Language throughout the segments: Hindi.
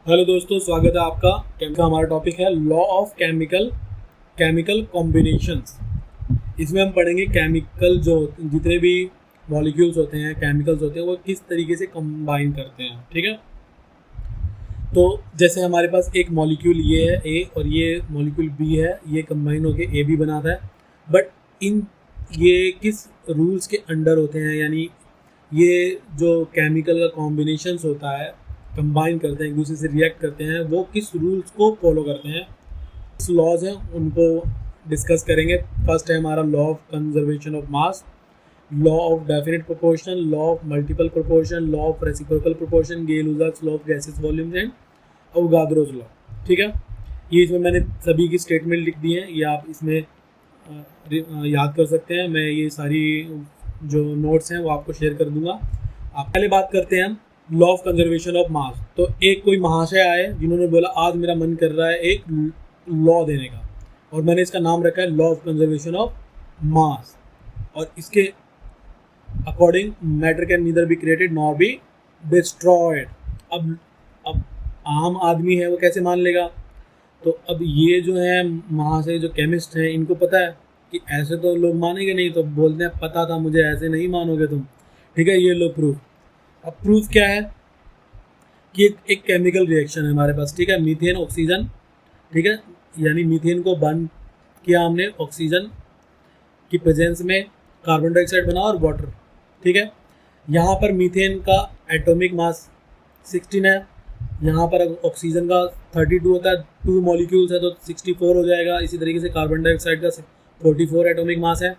हेलो दोस्तों, स्वागत है आपका। हमारा टॉपिक है लॉ ऑफ केमिकल कॉम्बिनेशंस। इसमें हम पढ़ेंगे केमिकल जो जितने भी मॉलिक्यूल्स होते हैं, केमिकल्स होते हैं, वो किस तरीके से कंबाइन करते हैं। ठीक है, तो जैसे हमारे पास एक मॉलिक्यूल ये है ए और ये मॉलिक्यूल बी है, ये कंबाइन होकर ए बी बनाता है। बट इन ये किस रूल्स के अंडर होते हैं, यानी ये जो केमिकल का कॉम्बिनेशंस होता है, कंबाइन करते हैं, एक दूसरे से रिएक्ट करते हैं, वो किस रूल्स को फॉलो करते हैं, किस लॉज हैं उनको डिस्कस करेंगे। फर्स्ट है हमारा law of conservation of mass, law of definite proportion, law of multiple proportion, law of reciprocal proportion, Gay Lussac's law of gases volumes and Avogadro's law. ठीक है, ये इसमें मैंने सभी की स्टेटमेंट लिख दी है, ये आप इसमें याद कर सकते हैं। मैं ये सारी जो नोट्स हैं वो आपको शेयर कर दूंगा। आप पहले बात करते हैं हम लॉ ऑफ कंजर्वेशन ऑफ मास। तो एक कोई महाशय आए जिन्होंने बोला आज मेरा मन कर रहा है एक लॉ देने का, और मैंने इसका नाम रखा है लॉ ऑफ कंजर्वेशन ऑफ मास। और इसके according matter can neither be created nor be destroyed. अब आम आदमी है वो कैसे मान लेगा? तो अब ये जो है महाशय जो केमिस्ट हैं, इनको पता है कि ऐसे तो लोग मानेंगे नहीं, तो बोलते हैं पता था मुझे, ऐसे नहीं मानोगे तुम। ठीक है, ये लो प्रूफ। अब प्रूफ क्या है कि एक केमिकल रिएक्शन है हमारे पास। ठीक है, मीथेन ऑक्सीजन। ठीक है, यानी मीथेन को बर्न किया हमने ऑक्सीजन की प्रेजेंस में, कार्बन डाइऑक्साइड बना और वाटर। ठीक है, यहाँ पर मीथेन का एटॉमिक मास 16 है, यहाँ पर ऑक्सीजन का 32 होता है, 2 मॉलिक्यूल्स है तो 64 हो जाएगा। इसी तरीके से कार्बन डाइऑक्साइड का 44 एटॉमिक मास है,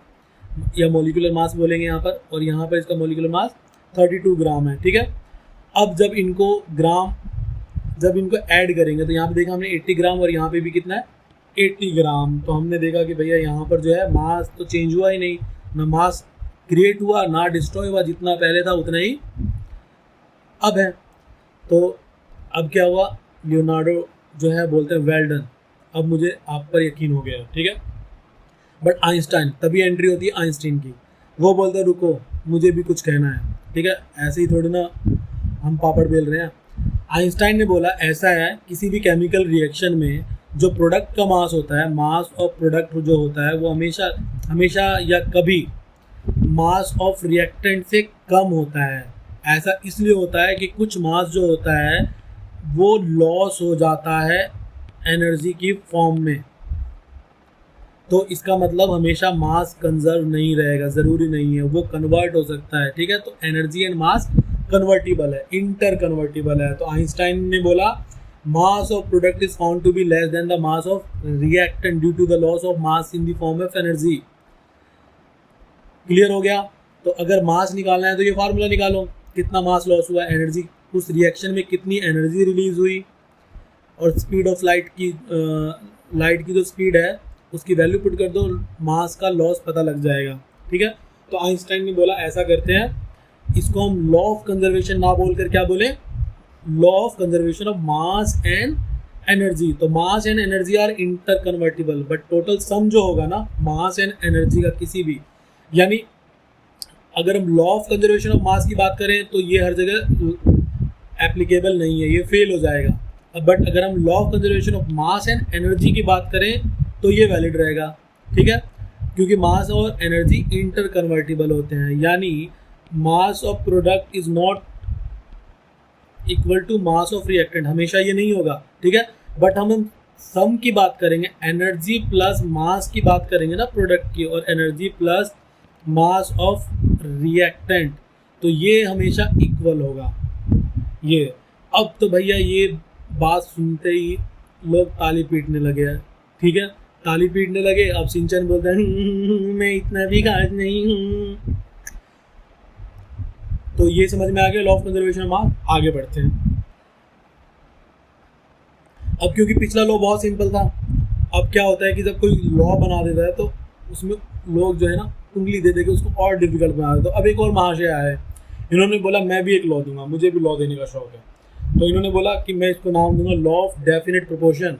या मॉलिक्यूलर मास बोलेंगे यहाँ पर, और यहाँ पर इसका मॉलिक्यूलर मास 32 ग्राम है। ठीक है, अब जब इनको ऐड करेंगे तो यहाँ पे देखा हमने 80 ग्राम, और यहाँ पे भी कितना है 80 ग्राम। तो हमने देखा कि भैया यहाँ पर जो है मास तो चेंज हुआ ही नहीं, ना मास क्रिएट हुआ ना डिस्ट्रॉय हुआ, जितना पहले था उतना ही अब है। तो अब क्या हुआ, लियोनार्डो जो है बोलते हैं वेल डन, अब मुझे आप पर यकीन हो गया। ठीक है, बट आइंस्टाइन, तभी एंट्री होती है आइंस्टाइन की, वो बोलते हैं रुको मुझे भी कुछ कहना है। ठीक है, ऐसे ही थोड़ी ना हम पापड़ बेल रहे हैं। आइंस्टाइन ने बोला ऐसा है, किसी भी केमिकल रिएक्शन में जो प्रोडक्ट का मास होता है, मास ऑफ प्रोडक्ट जो होता है, वो हमेशा या कभी मास ऑफ रिएक्टेंट से कम होता है। ऐसा इसलिए होता है कि कुछ मास जो होता है वो लॉस हो जाता है एनर्जी की फॉर्म में। तो इसका मतलब हमेशा मास कंजर्व नहीं रहेगा, ज़रूरी नहीं है, वो कन्वर्ट हो सकता है। ठीक है, तो एनर्जी एंड मास कन्वर्टिबल है, इंटर कन्वर्टिबल है। तो आइंस्टाइन ने बोला mass of product is found to be less than the mass of reactant due to the loss of mass in the form of energy. Clear हो गया? तो अगर मास निकालना है तो ये फार्मूला निकालो, कितना मास लॉस हुआ, एनर्जी उस रिएक्शन में कितनी एनर्जी रिलीज हुई, और स्पीड ऑफ लाइट की जो स्पीड है उसकी वैल्यू पुट कर दो, मास का लॉस पता लग जाएगा। ठीक है, तो आइंस्टाइन ने बोला ऐसा करते हैं, इसको हम लॉ ऑफ कंजर्वेशन ना बोलकर क्या बोले, law of conservation of mass and energy. तो mass and energy are interconvertible, but total sum जो होगा ना मास एंड एनर्जी का किसी भी, यानी अगर हम लॉ ऑफ कंजर्वेशन ऑफ मास की बात करें तो ये हर जगह एप्लीकेबल नहीं है, ये फेल हो जाएगा। बट अगर हम law of conservation of mass and energy की बात करें तो ये वैलिड रहेगा। ठीक है, क्योंकि मास और एनर्जी इंटर कन्वर्टिबल होते हैं, यानी mass of product is not equal to mass of reactant, हमेशा ये नहीं होगा। ठीक है, बट हम सम की बात करेंगे, एनर्जी प्लस मास की बात करेंगे ना प्रोडक्ट की, और energy plus mass of reactant, तो ये हमेशा इक्वल होगा। ये अब तो भैया ये बात सुनते ही लोग ताली पीटने लगे हैं। ठीक है, ताली पीटने लगे। अब सिंचन बोलता है मैं इतना भी खास नहीं हूँ। तो ये समझ में आ गया लॉ ऑफ कंजर्वेशन ऑफ मास। आगे बढ़ते हैं। अब क्योंकि पिछला लॉ बहुत सिंपल था, अब क्या होता है कि जब कोई लॉ बना देता है तो उसमें लोग जो है ना उंगली दे के उसको और डिफिकल्ट बना देते। तो अब एक और महाशय आया है, इन्होंने बोला मैं भी एक लॉ दूंगा, मुझे भी लॉ देने का शौक है। तो इन्होंने बोला कि मैं इसको नाम दूंगा लॉ ऑफ डेफिनेट प्रोपोर्शन।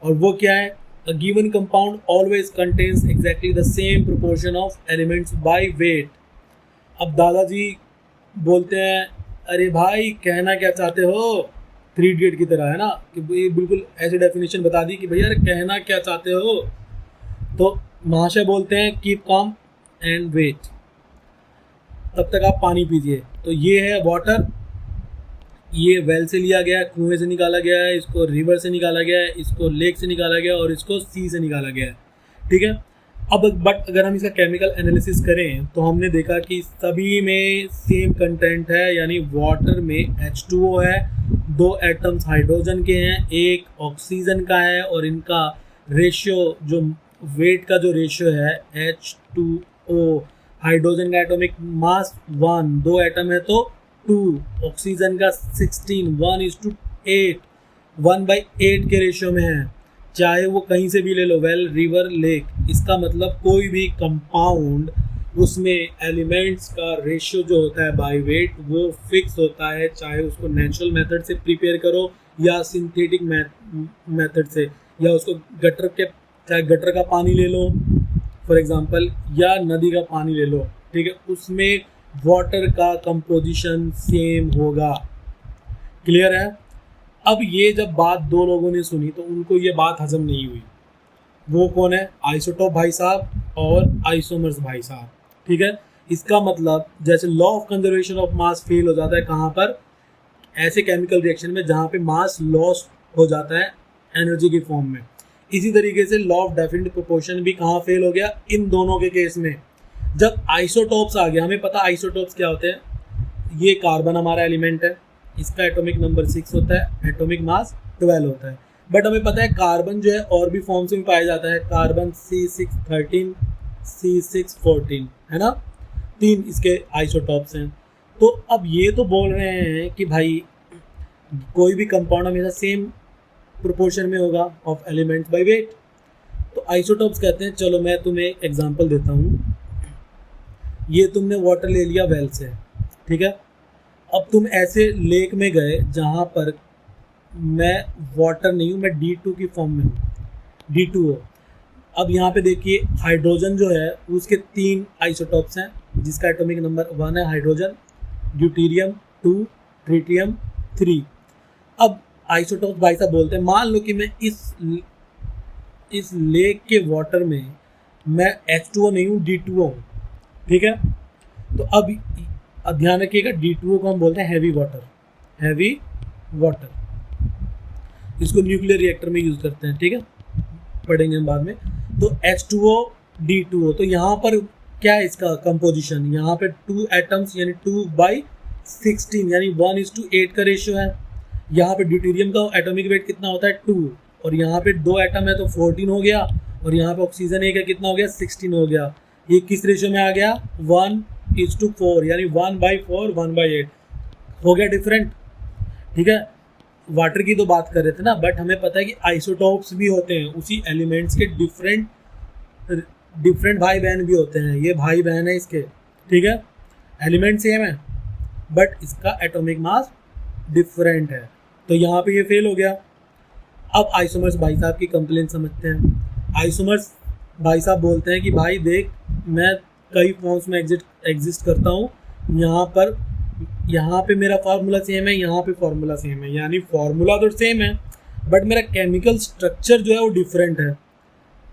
और वो क्या है, a given compound always contains exactly the same proportion of elements by weight। अब दादाजी बोलते हैं अरे भाई कहना क्या चाहते हो, थ्री इडियट की तरह, है ना, कि ये बिल्कुल ऐसी डेफिनेशन बता दी कि भैया अरे कहना क्या चाहते हो। तो महाशय बोलते हैं कीप काम एंड वेट, तब तक आप पानी पीजिए। तो ये है वाटर, ये वेल से लिया गया है, कुएं से निकाला गया है, इसको रिवर से निकाला गया है, इसको लेक से निकाला गया है और इसको सी से निकाला गया है, ठीक है। अब बट अगर हम इसका केमिकल एनालिसिस करें तो हमने देखा कि सभी में सेम कंटेंट है, यानी वाटर में H2O है, 2 एटम्स हाइड्रोजन के हैं, 1 ऑक्सीजन का है, और इनका रेशियो जो वेट का जो रेशियो है H2O, हाइड्रोजन का एटॉमिक मास 1, 2 एटम है तो 2, ऑक्सीजन का 16, 1:8, 1/8 के रेशियो में है, चाहे वो कहीं से भी ले लो, वेल, रिवर, लेक। इसका मतलब कोई भी कंपाउंड उसमें एलिमेंट्स का रेशियो जो होता है बाय वेट वो फिक्स होता है, चाहे उसको नेचुरल मेथड से प्रिपेयर करो या सिंथेटिक मेथड से, या उसको चाहे गटर का पानी ले लो फॉर एग्जांपल, या नदी का पानी ले लो, ठीक है, उसमें वाटर का कंपोजिशन सेम होगा। क्लियर है। अब ये जब बात दो लोगों ने सुनी तो उनको ये बात हजम नहीं हुई। वो कौन है? आइसोटोप भाई साहब और आइसोमर्स भाई साहब, ठीक है। इसका मतलब जैसे law of conservation of mass fail हो जाता है कहाँ पर? ऐसे केमिकल रिएक्शन में जहाँ पे मास लॉस हो जाता है एनर्जी की फॉर्म में। इसी तरीके से लॉ ऑफ डेफिनेट प्रोपोर्शन भी कहाँ फेल हो गया? इन दोनों के केस में। जब आइसोटोप्स आ गया, हमें पता आइसोटोप्स क्या होते हैं। ये कार्बन हमारा एलिमेंट है, इसका एटॉमिक नंबर 6 होता है, एटॉमिक मास 12 होता है। बट हमें पता है कार्बन जो है और भी फॉर्म्स में पाया जाता है, कार्बन C613, C614, है ना, 3 इसके आइसोटॉप्स हैं। तो अब ये तो बोल रहे हैं कि भाई कोई भी कंपाउंड हमेशा सेम प्रोपोर्शन में होगा ऑफ एलिमेंट्स बाय वेट। तो आइसोटॉप्स कहते हैं, चलो मैं तुम्हें एक एग्जांपल देता हूँ। ये तुमने वाटर ले लिया वेल से, ठीक है। अब तुम ऐसे लेक में गए जहाँ पर मैं वाटर नहीं हूँ, मैं D2 की फॉर्म में हूँ, D2O। अब यहाँ पे देखिए हाइड्रोजन जो है उसके 3 आइसोटॉप्स हैं, जिसका एटॉमिक नंबर 1 है हाइड्रोजन, ड्यूटेरियम 2, ट्रिटियम 3। अब आइसोटॉप्स भाई साहब बोलते हैं, मान लो कि मैं इस लेक के वाटर में मैं H2O नहीं हूँ, D2O हूँ, ठीक है। तो अब ध्यान रखिएगा, D2O को हम बोलते हैं हैवी वाटर। इसको न्यूक्लियर रिएक्टर में यूज़ करते हैं, ठीक है, पढ़ेंगे हम बाद में। तो H2O D2O, तो यहाँ पर क्या है इसका कंपोजिशन? यहाँ पे 2 एटम्स यानी 2/16 यानी 1:8 का रेशियो है। यहाँ पे ड्यूटेरियम का एटॉमिक वेट कितना होता है? 2, और यहाँ पे 2 एटम है तो 14 हो गया, और यहाँ पे ऑक्सीजन 1 है, कितना हो गया? 16 हो गया। ये किस रेशियो में आ गया? 1:4 यानी 1/4 1/8 हो गया डिफरेंट, ठीक है। वाटर की तो बात कर रहे थे ना, बट हमें पता है कि आइसोटॉप्स भी होते हैं उसी एलिमेंट्स के, डिफरेंट भाई बहन भी होते हैं। ये भाई बहन है इसके, ठीक है, एलिमेंट सेम है बट इसका एटॉमिक मास डिफरेंट है। तो यहाँ पे ये फेल हो गया। अब आइसोमर्स भाई साहब की कंप्लेन समझते हैं। आइसोमर्स भाई साहब बोलते हैं कि भाई देख, मैं कई फॉर्म्स में एग्जिस्ट करता हूँ, यहाँ पे मेरा फार्मूला सेम है, यहाँ पे फार्मूला सेम है, यानी फार्मूला तो सेम है बट मेरा केमिकल स्ट्रक्चर जो है वो डिफरेंट है,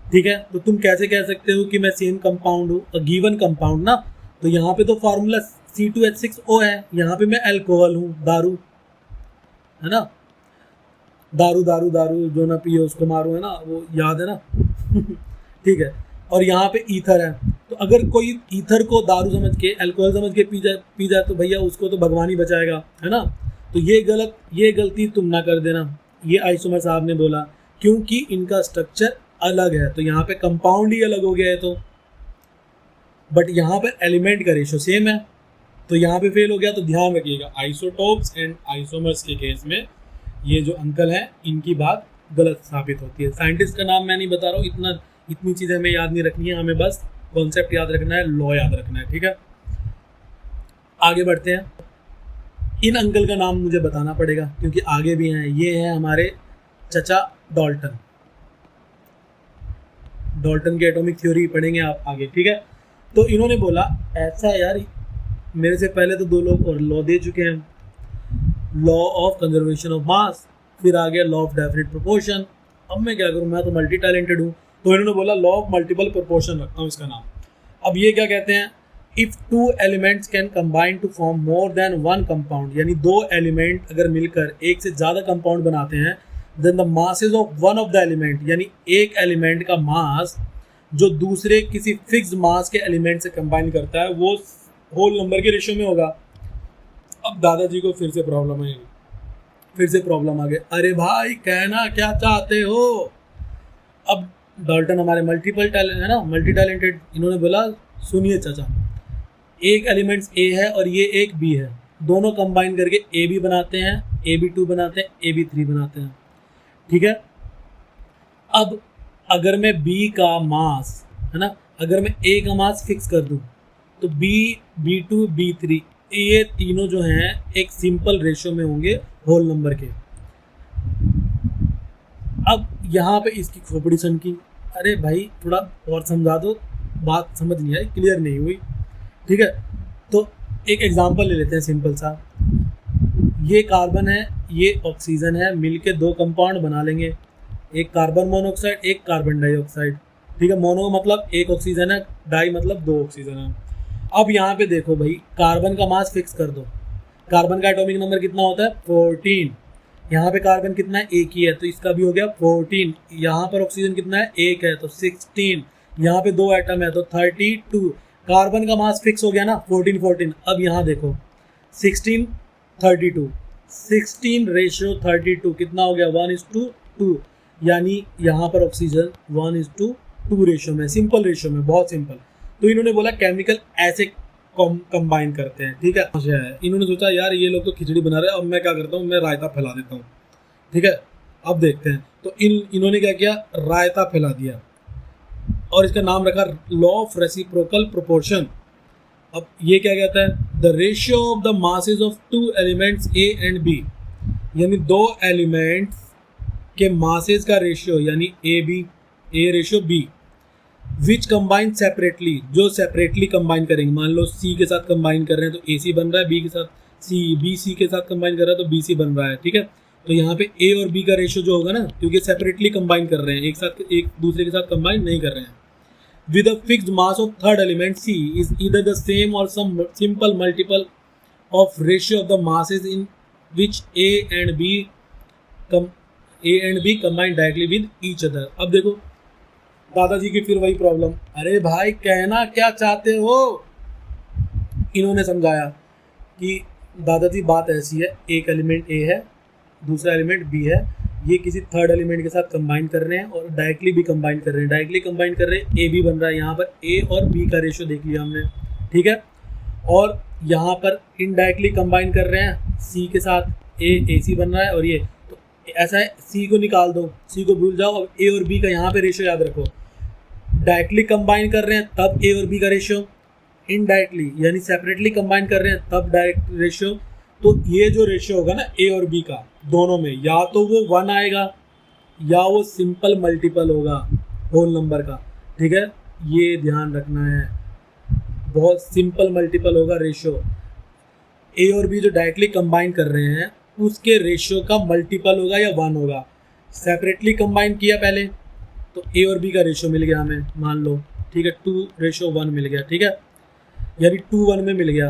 ठीक है। तो तुम कैसे कह सकते हो कि मैं सेम कंपाउंड हूँ, गिवन कंपाउंड ना। तो यहाँ पे तो फार्मूला C2H6O है, यहाँ पे मैं अल्कोहल हूँ, दारू, है ना, दारू जो ना पिए उसको मारो, है ना, वो याद है ना ठीक है। और यहाँ पे ईथर है, तो अगर कोई ईथर को दारू समझ के, अल्कोहल समझ के पी जाए तो भैया उसको तो भगवान ही बचाएगा, है ना। तो ये गलती तुम ना कर देना, ये आइसोमर साहब ने बोला, क्योंकि इनका स्ट्रक्चर अलग है। तो यहाँ पे कंपाउंड ही अलग हो गया है, तो बट यहाँ पे एलिमेंट का रेशियो सेम है, तो यहाँ पे फेल हो गया। तो ध्यान रखिएगा, आइसोटोप्स एंड आइसोमर्स के केस में ये जो अंकल हैं इनकी बात गलत साबित होती है। साइंटिस्ट का नाम मैं नहीं बता रहा हूँ, इतनी चीज़ें हमें याद नहीं रखनी है, हमें बस कॉन्सेप्ट याद रखना है, लॉ याद रखना है, ठीक है। आगे बढ़ते हैं। इन अंकल का नाम मुझे बताना पड़ेगा क्योंकि आगे भी हैं। ये हैं हमारे चचा डाल्टन की एटॉमिक थ्योरी पढ़ेंगे आप आगे, ठीक है। तो इन्होंने बोला ऐसा है यार, मेरे से पहले तो 2 लोग और लॉ दे चुके हैं। लॉ ऑफ कंजर्वेशन ऑफ मास, फिर आ गया लॉ ऑफ डेफिनेट प्रोपोर्शन। अब मैं क्या करूँ, मैं तो मल्टी टैलेंटेड हूँ, तो इन्होंने बोला लॉ ऑफ मल्टीपल प्रोपोर्शन रखता हूँ इसका नाम। अब ये क्या कहते हैं, if two elements can combine to form more than one compound, यानी दो एलिमेंट अगर मिलकर एक से ज़्यादा कंपाउंड बनाते हैं, then the masses of one of the element, यानी एक एलिमेंट का मास जो दूसरे किसी फिक्स मास के एलिमेंट से कंबाइन करता है वो होल नंबर के रेशियो में होगा। अब दादाजी को फिर से प्रॉब्लम है, फिर से प्रॉब्लम आ गई, अरे भाई कहना क्या चाहते हो। अब डाल्टन हमारे मल्टीपल टैलेंट है ना, मल्टी टैलेंटेड, इन्होंने बोला सुनिए चाचा, एक एलिमेंट्स ए है और ये एक बी है, दोनों कंबाइन करके ए बी बनाते हैं, ए बी 2 बनाते हैं, ए बी 3 बनाते हैं, ठीक है। अब अगर मैं बी का मास है ना, अगर मैं ए का मास फिक्स कर दूं तो बी, B2, B3 ये तीनों जो हैं एक सिंपल रेशियो में होंगे होल नंबर के। अब यहाँ पे इसकी खोपड़ी सन की, अरे भाई थोड़ा और समझा दो, बात समझ नहीं आई, क्लियर नहीं हुई, ठीक है। तो एक एग्जांपल ले लेते हैं सिंपल सा, ये कार्बन है, ये ऑक्सीजन है, मिलके दो कंपाउंड बना लेंगे, एक कार्बन मोनोऑक्साइड, एक कार्बन डाइऑक्साइड, ठीक है। मोनो मतलब एक ऑक्सीजन है, डाई मतलब दो ऑक्सीजन है। अब यहाँ पे देखो भाई, कार्बन का मास फिक्स कर दो, कार्बन का एटॉमिक नंबर कितना होता है 14, यहाँ पे कार्बन कितना है, एक ही है, तो इसका भी हो गया 14, यहाँ पर ऑक्सीजन कितना है, एक है, तो 16, यहाँ पे दो एटम है तो 32, कार्बन का मास फिक्स हो गया ना 14 14। अब यहाँ देखो 16 32, 16 रेशियो 32 कितना हो गया 1:2, यानी यहाँ पर ऑक्सीजन 1:2 रेशियो में, सिंपल रेशियो में, बहुत सिंपल। तो इन्होंने बोला केमिकल ऐसे कंबाइन करते हैं, ठीक है। इन्होंने सोचा यार ये लोग तो खिचड़ी बना रहे हैं, अब मैं क्या करता हूँ, मैं रायता फैला देता हूँ, ठीक है। अब देखते हैं, तो इन्होंने क्या किया, रायता फैला दिया और इसका नाम रखा लॉ ऑफ रेसिप्रोकल प्रोपोर्शन। अब ये क्या कहता है, the ratio of the masses of two elements A and B, यानी दो एलिमेंट्स के मासेस का रेशियो, यानी A ratio B, which combine separately, जो सेपरेटली कंबाइन करेंगे। मान लो सी के साथ कंबाइन कर रहे हैं तो ए सी बन रहा है, बी के साथ बी सी के साथ कंबाइन कर रहा है तो बी सी बन रहा है, ठीक है। तो यहाँ पे ए और बी का रेशियो जो होगा ना, क्योंकि सेपरेटली कंबाइन कर रहे हैं, एक दूसरे के साथ कंबाइन नहीं कर रहे हैं। With a fixed mass of third element C is either the same और some simple multiple of ratio of the masses in which A and B combine directly with each other. अब देखो दादाजी की फिर वही प्रॉब्लम, अरे भाई कहना क्या चाहते हो। इन्होंने समझाया कि दादाजी बात ऐसी है, एक एलिमेंट ए है, दूसरा एलिमेंट बी है, ये किसी थर्ड एलिमेंट के साथ कंबाइन कर रहे हैं और डायरेक्टली भी कंबाइन कर रहे हैं, डायरेक्टली कंबाइन कर रहे हैं, ए बी बन रहा है, यहाँ पर ए और बी का रेशियो देख लिया हमने, ठीक है। और यहाँ पर इनडायरेक्टली कंबाइन कर रहे हैं, सी के साथ ए सी बन रहा है, और ये तो ऐसा है, सी को निकाल दो, सी को भूल जाओ, अब ए और बी का यहाँ पे रेशियो याद रखो। डायरेक्टली कंबाइन कर रहे हैं तब ए और बी का रेशियो, इनडायरेक्टली यानी सेपरेटली कंबाइन कर रहे हैं तब डायरेक्ट रेशियो। तो ये जो रेशियो होगा ना ए और बी का, दोनों में या तो वो 1 आएगा या वो सिंपल मल्टीपल होगा होल नंबर का, ठीक है। ये ध्यान रखना है, बहुत सिंपल मल्टीपल होगा रेशियो। ए और बी जो डायरेक्टली कंबाइन कर रहे हैं उसके रेशियो का मल्टीपल होगा या 1 होगा। सेपरेटली कंबाइन किया पहले तो ए और बी का रेशियो मिल गया हमें, मान लो, ठीक है, 2:1 मिल गया, ठीक है, यानी 2:1 में मिल गया।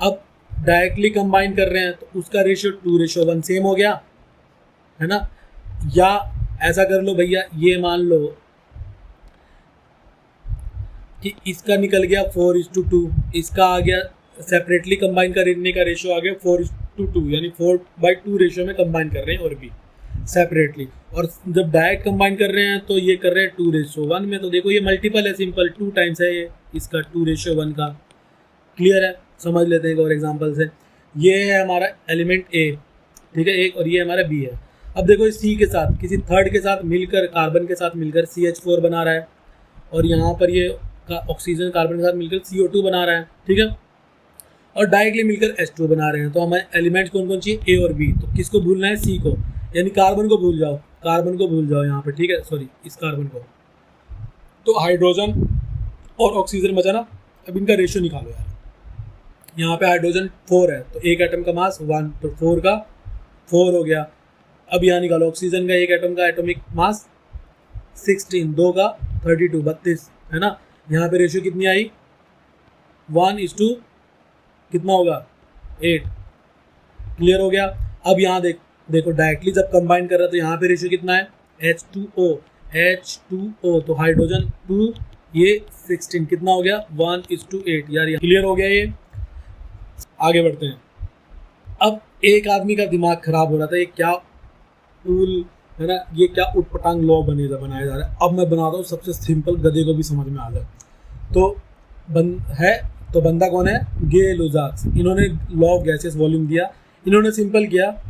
अब डायरेक्टली कंबाइन कर रहे हैं तो उसका रेशियो 2:1 सेम हो गया, है ना। या ऐसा कर लो भैया, ये मान लो कि इसका निकल गया 4:2, इसका आ गया सेपरेटली कंबाइन करने का रेशियो आ गया 4:2, यानी 4/2 रेशियो में कंबाइन कर रहे हैं और भी सेपरेटली। और जब डायरेक्ट कंबाइन कर रहे हैं तो ये कर रहे हैं 2:1 में। तो देखो ये मल्टीपल है, सिंपल 2 टाइम्स है ये इसका 2:1 का। क्लियर है, समझ लेते हैं एक और एग्जांपल से। ये है हमारा एलिमेंट ए, ठीक है, एक, और ये हमारा बी है। अब देखो इस सी के साथ किसी थर्ड के साथ मिलकर, कार्बन के साथ मिलकर CH4 बना रहा है, और यहाँ पर ये ऑक्सीजन कार्बन के साथ मिलकर CO2 बना रहा है, ठीक है, और डायरेक्टली मिलकर H2 बना रहे हैं। तो हमारे एलिमेंट्स कौन कौन चाहिए, ए और बी। तो किसको भूलना है, सी को, यानी कार्बन को भूल जाओ, कार्बन को भूल जाओ यहाँ पे, ठीक है, सॉरी इस कार्बन को। तो हाइड्रोजन और ऑक्सीजन बचा ना, अब इनका रेशियो निकालो यार। यहाँ पे हाइड्रोजन 4 है तो एक एटम का मास 1, तो 4 का 4 हो गया। अब यहाँ निकालो ऑक्सीजन का एक एटम का एटॉमिक मास 16, 2 का 32, 32 है ना। यहाँ पे रेशियो कितनी आई 1:, कितना होगा 8। क्लियर हो गया। अब यहाँ देखो डायरेक्टली जब कंबाइन कर रहा है तो यहाँ पे रेशियो कितना है H2O, तो हाइड्रोजन 2, ये 16, कितना हो गया 1:8 यार। क्लियर हो गया ये। आगे बढ़ते हैं। अब एक आदमी का दिमाग खराब हो रहा था, ये क्या टूल है ना, ये क्या उटपटांग लॉ बनाया जा रहा है। अब मैं बनाता हूँ सबसे सिंपल, गधे को भी समझ में आ जाए। तो बंदा कौन है, गे लुजाक्स। इन्होंने लॉ ऑफ गैसेस वॉल्यूम दिया। इन्होंने सिंपल किया,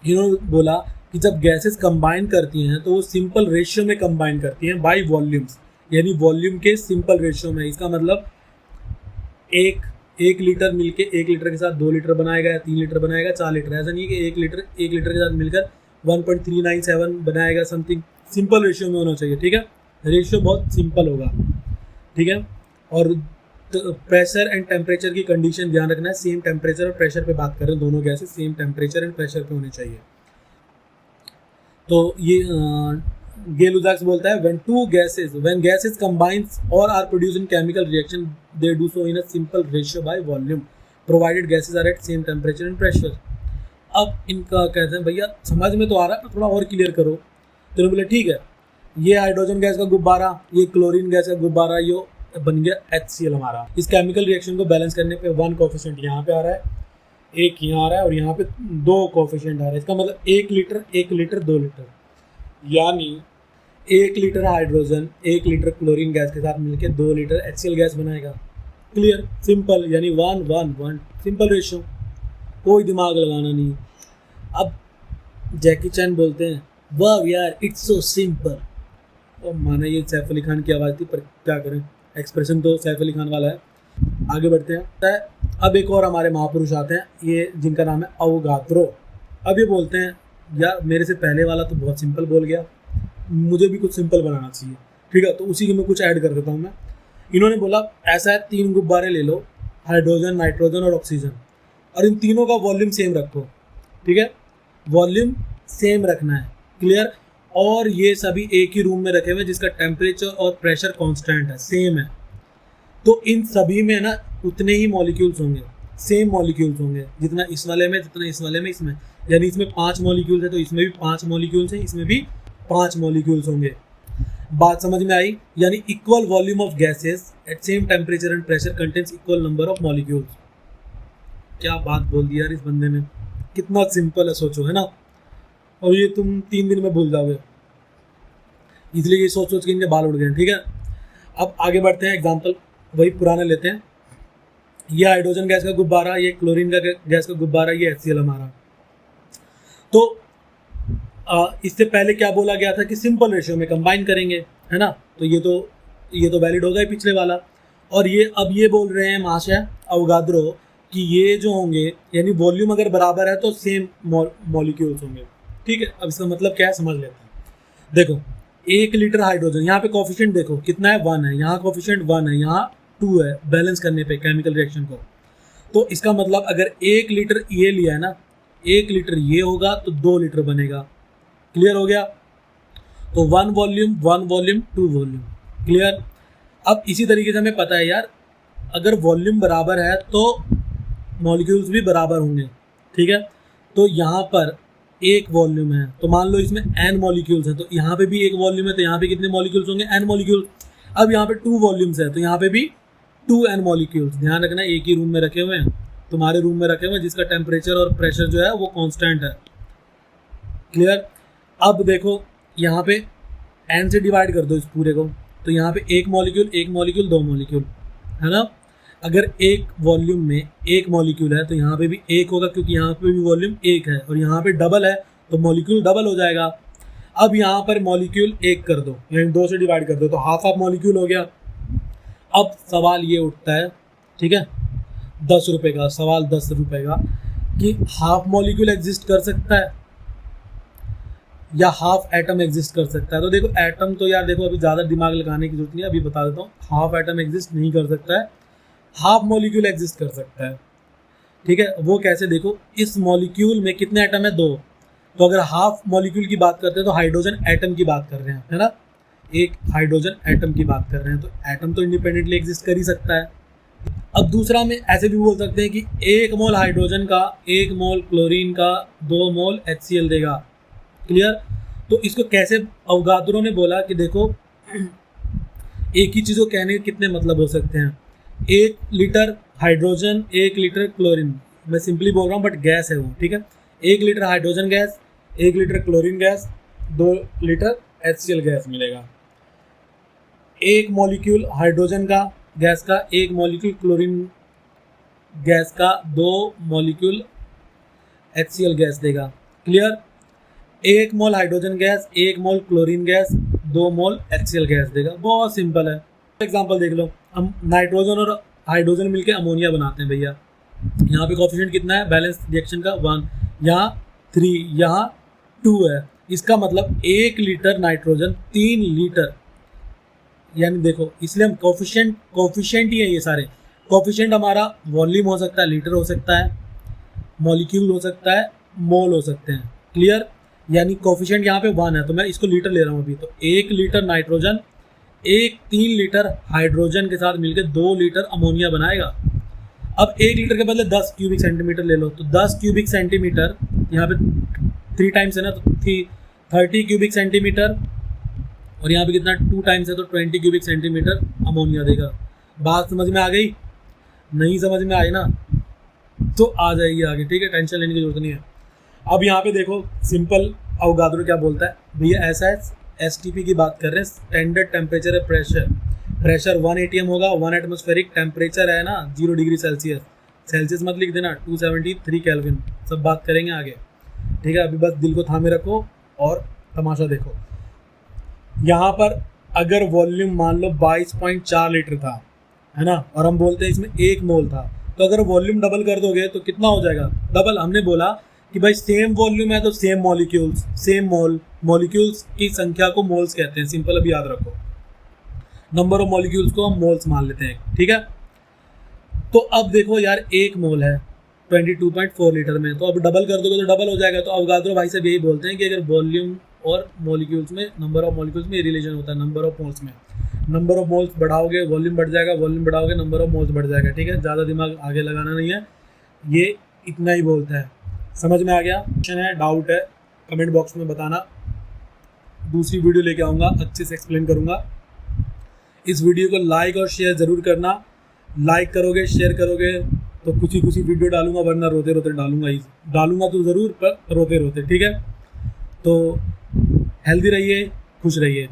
इन्होंने बोला कि जब गैसेस कंबाइन करती हैं तो वो सिंपल रेशियो में कंबाइन करती हैं बाय वॉल्यूम्स, यानी वॉल्यूम के सिंपल रेशियो में। इसका मतलब एक लीटर मिलके 1 लीटर के साथ 2 लीटर बनाएगा या 3 लीटर बनाएगा 4 लीटर। ऐसा नहीं है कि 1 लीटर के साथ मिलकर 1.397 बनाएगा, समथिंग सिंपल रेशियो में होना चाहिए। ठीक है, रेशियो बहुत सिंपल होगा। ठीक है, और प्रेशर एंड टेम्परेचर की कंडीशन ध्यान रखना है। सेम टेम्परेचर और प्रेशर पे बात कर रहे हैं, दोनों gases same temperature and pressure पे होने चाहिए। तो ये गे-लुसाक्स बोलता है when gases combines or are produced in chemical reaction they do so in a simple ratio by volume provided gases are at same temperature and pressure। अब इनका कहते हैं भैया समझ में तो आ रहा है, थोड़ा और क्लियर करो। तो बोले ठीक है, ये हाइड्रोजन गैस का गुब्बारा, ये क्लोरीन गैस का गुब्बारा, ये बन गया HCl हमारा। इस केमिकल रिएक्शन को बैलेंस करने पे 1 कोफिशिएंट यहाँ पे आ रहा है, एक यहाँ आ रहा है और यहाँ पे 2 कोफिशिएंट आ रहा है। इसका मतलब 1 लीटर 2 लीटर, यानी 1 litre hydrogen 1 litre chlorine gas के साथ मिलकर 2 लीटर HCl गैस बनाएगा। क्लियर, सिंपल, यानी 1:1:1 सिंपल रेशियो, कोई दिमाग लगाना नहीं। अब जैकी चैन बोलते हैं वाह यार इट्स सो सिंपल। और माना ये सैफ अली खान की आवाज़ थी, पर क्या करें, एक्सप्रेशन तो सैफ अली खान वाला है। आगे बढ़ते हैं। अब एक और हमारे महापुरुष आते हैं, ये जिनका नाम है अवोगाद्रो। अब ये बोलते हैं यार मेरे से पहले वाला तो बहुत सिंपल बोल गया, मुझे भी कुछ सिंपल बनाना चाहिए। ठीक है, तो उसी के मैं कुछ ऐड कर देता हूँ मैं। इन्होंने बोला ऐसा है, 3 गुब्बारे ले लो, हाइड्रोजन, नाइट्रोजन और ऑक्सीजन, और इन तीनों का वॉल्यूम सेम रखो। ठीक है, वॉल्यूम सेम रखना है। क्लियर, और ये सभी एक ही रूम में रखे हुए जिसका टेम्परेचर और प्रेशर कांस्टेंट है, सेम है। तो इन सभी में ना उतने ही मॉलिक्यूल्स होंगे, सेम मॉलिक्यूल्स होंगे, जितना इस वाले में जितना इस वाले में इसमें, यानी इसमें 5 मॉलिक्यूल्स है तो इसमें भी 5 मॉलिक्यूल्स हैं, इसमें भी 5 मॉलिक्यूल्स होंगे। बात समझ में आई? यानी equal volume of gases at same temperature and pressure contains equal number of molecules. क्या बात बोल दी यार इस बंदे ने, कितना सिंपल है, सोचो, है ना। और ये तुम 3 दिन में भूल जाओगे, इसलिए ये सोच के इनके बाल उड़ गए। ठीक है, अब आगे बढ़ते हैं, एग्जाम्पल वही पुराने लेते हैं। ये हाइड्रोजन गैस का गुब्बारा, ये क्लोरीन का गैस का गुब्बारा, ये HCl हमारा। तो इससे पहले क्या बोला गया था कि सिंपल रेशियो में कंबाइन करेंगे, है ना। तो ये तो वैलिड होगा ही पिछले वाला। और ये अब ये बोल रहे हैं महाशय अवोगाद्रो कि ये जो होंगे, यानी वॉल्यूम अगर बराबर है तो सेम मॉलिक्यूल्स होंगे। ठीक है, अब इसका मतलब क्या है समझ लेते हैं। देखो 1 लीटर हाइड्रोजन, यहाँ पे कोफिशिएंट देखो कितना है, 1 है, यहाँ कोफिशिएंट 1 है, यहाँ 2 है, बैलेंस करने पे केमिकल रिएक्शन को। तो इसका मतलब अगर 1 लीटर ये लिया है ना, 1 लीटर ये होगा तो 2 लीटर बनेगा। क्लियर हो गया। तो 1 वॉल्यूम 2 वॉल्यूम। क्लियर। अब इसी तरीके से हमें पता है यार, अगर वॉल्यूम बराबर है तो मॉलिक्यूल्स भी बराबर होंगे। ठीक है, तो यहाँ पर 1 वॉल्यूम है तो मान लो इसमें n मॉलिक्यूल्स हैं, तो यहाँ पे भी 1 वॉल्यूम है तो यहाँ पे कितने मॉलिक्यूल्स होंगे, n मॉलिक्यूल। अब यहाँ पे 2 वॉल्यूम्स है तो यहाँ पे भी 2n मॉलिक्यूल्स। ध्यान रखना एक ही रूम में रखे हुए हैं, तुम्हारे रूम में रखे हुए हैं, जिसका टेम्परेचर और प्रेशर जो है वो कांस्टेंट है। क्लियर। अब देखो यहाँ पे n से डिवाइड कर दो इस पूरे को, तो यहाँ पे 1 मॉलिक्यूल 2 मॉलिक्यूल, है ना। अगर एक वॉल्यूम में 1 मॉलिक्यूल है तो यहाँ पे भी 1 होगा, क्योंकि यहाँ पे भी वॉल्यूम 1 है, और यहाँ पे डबल है तो मॉलिक्यूल डबल हो जाएगा। अब यहाँ पर मॉलिक्यूल 1 कर दो, यानी 2 से डिवाइड कर दो, तो हाफ मॉलिक्यूल हो गया। अब सवाल ये उठता है, ठीक है, 10 रुपये का सवाल, 10 रुपये का, कि हाफ मॉलिक्यूल एग्जिस्ट कर सकता है या हाफ एटम एग्जिस्ट कर सकता है। तो देखो एटम तो यार देखो अभी ज़्यादा दिमाग लगाने की जरूरत नहीं है, अभी बता देता हूँ। हाफ एटम एग्जिस्ट नहीं कर सकता है, हाफ मॉलिक्यूल एग्जिस्ट कर सकता है। ठीक है, वो कैसे देखो, इस मॉलिक्यूल में कितने एटम है, 2। तो अगर हाफ मॉलिक्यूल की बात करते हैं तो हाइड्रोजन एटम की बात कर रहे हैं, है ना, एक हाइड्रोजन एटम की बात कर रहे हैं, तो एटम तो इंडिपेंडेंटली एग्जिस्ट कर ही सकता है। अब दूसरा में ऐसे भी बोल सकते हैं कि 1 मोल हाइड्रोजन का 1 मोल क्लोरीन का 2 मोल HCl देगा। क्लियर। तो इसको कैसे अवगाद्रो ने बोला कि देखो एक ही चीज़ को कहने के कितने मतलब हो सकते हैं, 1 लीटर हाइड्रोजन 1 लीटर क्लोरीन, मैं सिंपली बोल रहा हूँ बट गैस है वो, ठीक है, 1 litre hydrogen gas 1 litre chlorine gas 2 litre HCl gas मिलेगा। 1 मॉलिक्यूल हाइड्रोजन का गैस का 1 मॉलिक्यूल क्लोरीन गैस का 2 मॉलिक्यूल HCl गैस देगा। क्लियर। 1 मोल हाइड्रोजन गैस 1 मोल क्लोरीन गैस 2 मोल HCl गैस देगा। बहुत सिंपल है। एग्जांपल देख लो, हम नाइट्रोजन और हाइड्रोजन मिलके अमोनिया बनाते हैं भैया। यहाँ पे कोफिशिएंट कितना है, बैलेंस रिएक्शन का 1, यहाँ 3, यहाँ 2 है। इसका मतलब 1 लीटर नाइट्रोजन 3 लीटर, यानी देखो, इसलिए हम कोफिशिएंट ही है ये सारे। कोफिशिएंट हमारा वॉल्यूम हो सकता है, लीटर हो सकता है, मॉलिक्यूल हो सकता है, मोल हो सकते हैं। क्लियर। यानी कोफिशिएंट यहाँ पे 1 है तो मैं इसको लीटर ले रहा हूँ अभी, तो 1 लीटर नाइट्रोजन 3 लीटर हाइड्रोजन के साथ मिलकर 2 लीटर अमोनिया बनाएगा। अब 1 लीटर के बदले 10 क्यूबिक सेंटीमीटर ले लो, तो 10 क्यूबिक सेंटीमीटर यहाँ पे 3 टाइम्स है ना, तो 30 क्यूबिक सेंटीमीटर, और यहाँ पे कितना 2 टाइम्स है तो 20 क्यूबिक सेंटीमीटर अमोनिया देगा। बात समझ में आ गई? नहीं समझ में आई ना, तो आ जाएगी आगे, ठीक है, टेंशन लेने की जरूरत नहीं है। अब यहाँ पे देखो सिंपल अवगाद्रो क्या बोलता है भैया, ऐसा STP की बात कर रहे हैं, स्टैंडर्ड टेम्परेचर है, प्रेशर 1 atm होगा, 1 एटमॉस्फेरिक टेम्परेचर है ना 0 डिग्री सेल्सियस मत लिख देना, 273 केल्विन, सब बात करेंगे आगे, ठीक है। अभी बस दिल को थामे रखो और तमाशा देखो। यहाँ पर अगर वॉल्यूम मान लो 22.4 लीटर था, है ना, और हम बोलते हैं इसमें 1 मोल था, तो अगर वॉल्यूम डबल कर दोगे तो कितना हो जाएगा, डबल। हमने बोला कि भाई सेम वॉल्यूम है तो सेम मॉलिक्यूल्स, सेम मॉलिक्यूल्स की संख्या को मोल्स कहते हैं, सिंपल, अभी याद रखो। नंबर ऑफ मॉलिक्यूल्स को हम मोल्स मान लेते हैं, ठीक है। तो अब देखो यार 1 मोल है 22.4 लीटर में, तो अब डबल कर दोगे तो डबल हो जाएगा। तो अवगाद्रो भाई साहब यही बोलते हैं कि अगर वॉल्यूम और मॉलिक्यूल्स में, नंबर ऑफ मॉलिक्यूल्स में रिलेशन होता है, नंबर ऑफ मोल्स में, नंबर ऑफ मोल्स बढ़ाओगे वॉल्यूम बढ़ जाएगा, वॉल्यूम बढ़ाओगे नंबर ऑफ मोल्स बढ़ जाएगा, ठीक है। ज़्यादा दिमाग आगे लगाना नहीं है, ये इतना ही बोलता है। समझ में आ गया? क्वेश्चन है, डाउट है, कमेंट बॉक्स में बताना। दूसरी वीडियो लेके आऊँगा, अच्छे से एक्सप्लेन करूँगा। इस वीडियो को लाइक और शेयर ज़रूर करना। लाइक करोगे, शेयर करोगे तो कुछ ही वीडियो डालूंगा, वरना रोते रोते डालूंगा तो ज़रूर, पर रोते रोते, ठीक है। तो हेल्दी रहिए, खुश रहिए।